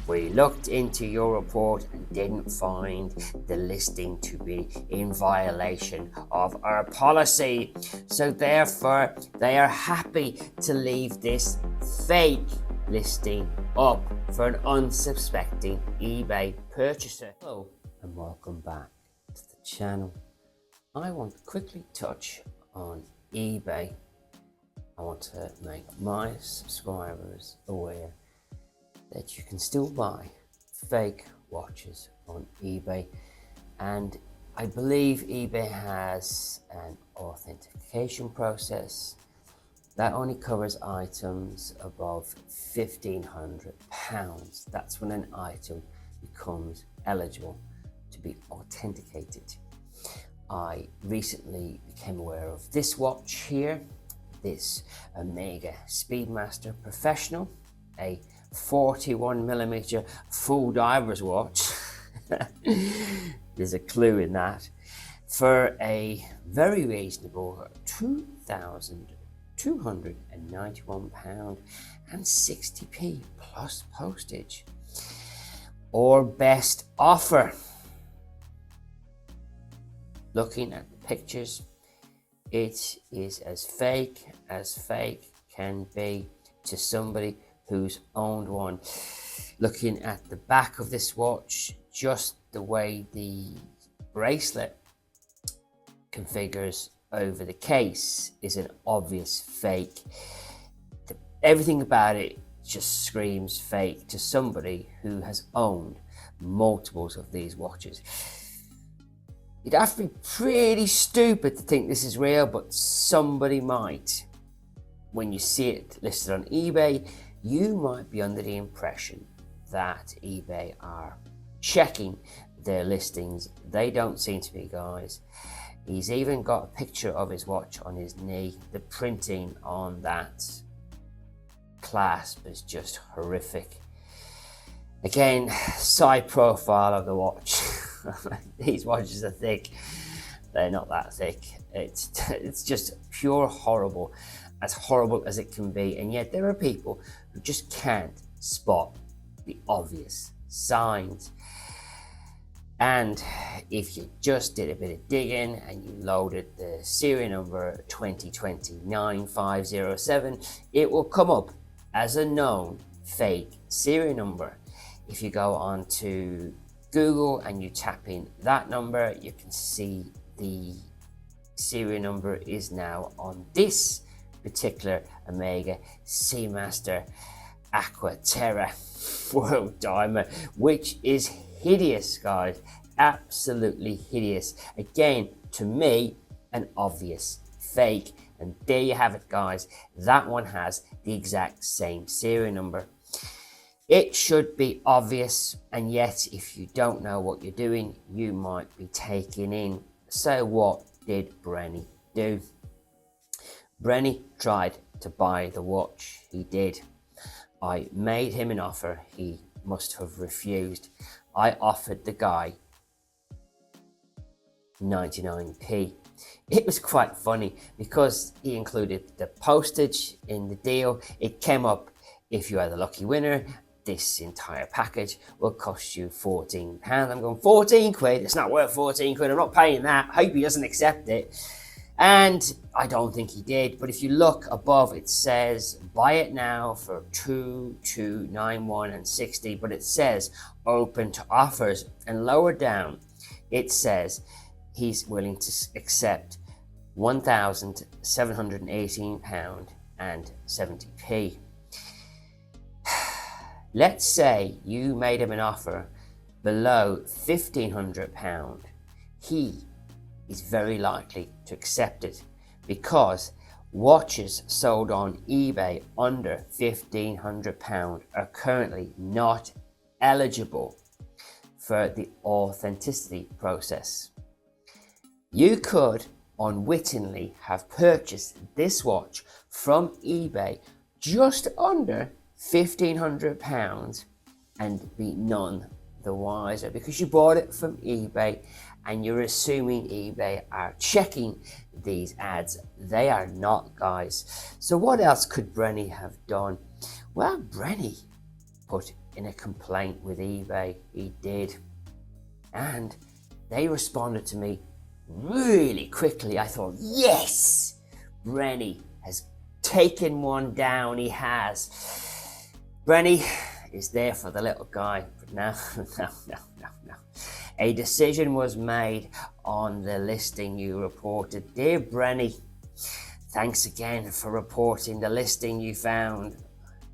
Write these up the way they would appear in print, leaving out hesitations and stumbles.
We looked into your report and didn't find the listing to be in violation of our policy. So therefore, they are happy to leave this fake listing up for an unsuspecting eBay purchaser. Hello and welcome back to the channel. I want to quickly touch on eBay. I want to make my subscribers aware that you can still buy fake watches on eBay, and I believe eBay has an authentication process that only covers items above £1,500. That's when an item becomes eligible to be authenticated. I recently became aware of this watch here, this Omega Speedmaster Professional, a 41mm full diver's watch. There's a clue in that, for a very reasonable £2,291.60 plus postage, or best offer. Looking at the pictures, it is as fake can be to somebody who's owned one. Looking at the back of this watch, just the way the bracelet configures over the case is an obvious fake. Everything about it just screams fake to somebody who has owned multiples of these watches. You'd have to be pretty stupid to think this is real, but somebody might. When you see it listed on eBay, you might be under the impression that eBay are checking their listings. They don't seem to be, guys. He's even got a picture of his watch on his knee. The printing on that clasp is just horrific. Again, side profile of the watch. These watches are thick. They're not that thick. It's just pure horrible, as horrible as it can be. And yet there are people who just can't spot the obvious signs. And if you just did a bit of digging and you loaded the serial number 2020-9507, it will come up as a known fake serial number. If you go on to Google and you tap in that number, you can see the serial number is now on this particular Omega Seamaster Aqua Terra World Diamond, which is hideous, guys. Absolutely hideous. Again, to me, an obvious fake. And there you have it, guys. That one has the exact same serial number. It should be obvious, and yet if you don't know what you're doing, you might be taken in. So what did Brenny do? Brenny tried to buy the watch. He did. I made him an offer. He must have refused. I offered the guy 99p. It was quite funny because he included the postage in the deal. It came up, if you are the lucky winner, this entire package will cost you £14. I'm going, 14 quid? It's not worth 14 quid. I'm not paying that. I hope he doesn't accept it. And I don't think he did. But if you look above, it says buy it now for 2291.60. But it says open to offers. And lower down, it says he's willing to accept £1,718.70p. Let's say you made him an offer below £1,500. He is very likely to accept it because watches sold on eBay under £1,500 are currently not eligible for the authenticity process. You could unwittingly have purchased this watch from eBay just under £1,500 and be none the wiser because you bought it from eBay and you're assuming eBay are checking these ads. They are not, guys. So what else could Brenny have done? Well, Brenny put in a complaint with eBay. He did. And they responded to me really quickly. I thought, yes, Brenny has taken one down. He has. Brenny is there for the little guy. But no. A decision was made on the listing you reported. Dear Brenny, thanks again for reporting the listing you found.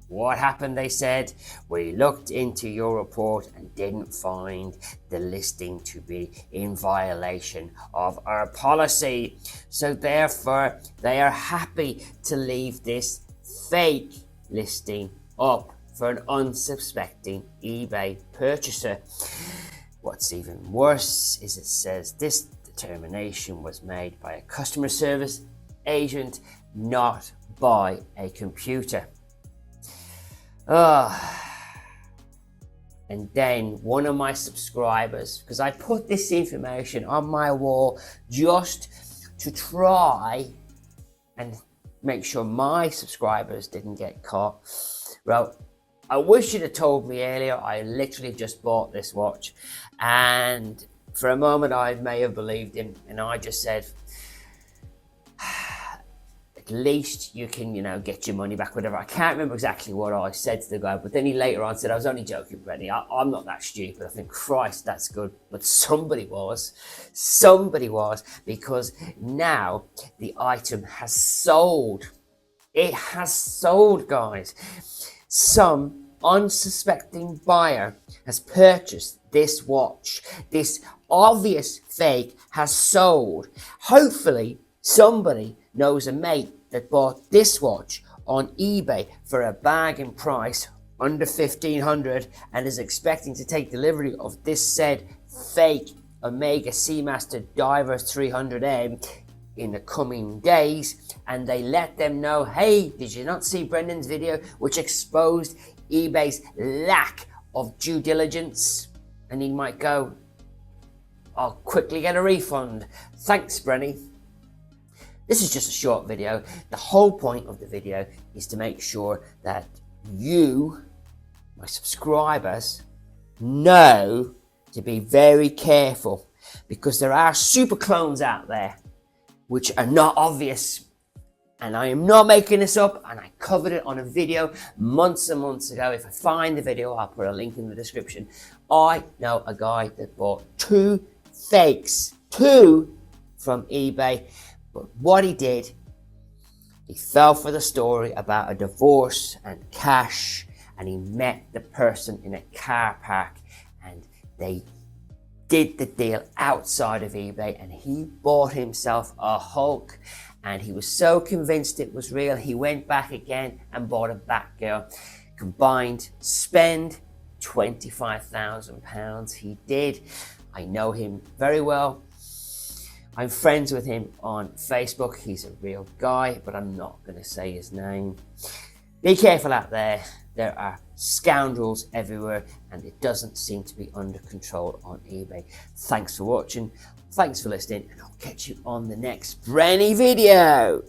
What happened, they said? We looked into your report and didn't find the listing to be in violation of our policy. So therefore, they are happy to leave this fake listing up for an unsuspecting eBay purchaser. What's even worse is it says this determination was made by a customer service agent, not by a computer. And then one of my subscribers, because I put this information on my wall just to try and make sure my subscribers didn't get caught. Well, I wish you'd have told me earlier. I literally just bought this watch, and for a moment I may have believed him, and I just said, at least you can, get your money back, whatever. I can't remember exactly what I said to the guy, but then he later on said, I was only joking, Brenny. I'm not that stupid. I think, Christ, that's good. But somebody was, because now the item has sold. It has sold, guys. Some unsuspecting buyer has purchased this watch. This obvious fake has sold. Hopefully, somebody knows a mate that bought this watch on eBay for a bargain price under $1,500 and is expecting to take delivery of this said fake Omega Seamaster Diver 300M in the coming days, and they let them know, hey, did you not see Brendan's video which exposed eBay's lack of due diligence? And he might go, I'll quickly get a refund. Thanks, Brenny. This is just a short video. The whole point of the video is to make sure that you, my subscribers, know to be very careful, because there are super clones out there which are not obvious. And I am not making this up, and I covered it on a video months and months ago. If I find the video, I'll put a link in the description. I know a guy that bought 2 fakes, 2 from eBay. But what he did, he fell for the story about a divorce and cash, and he met the person in a car park, and they did the deal outside of eBay, and he bought himself a Hulk, and he was so convinced it was real, he went back again and bought a Batgirl. Combined spend £25,000. He did. I know him very well. I'm friends with him on Facebook. He's a real guy, but I'm not going to say his name. Be careful out there. There are scoundrels everywhere, and it doesn't seem to be under control on eBay. Thanks for watching. Thanks for listening, and I'll catch you on the next Brenny video.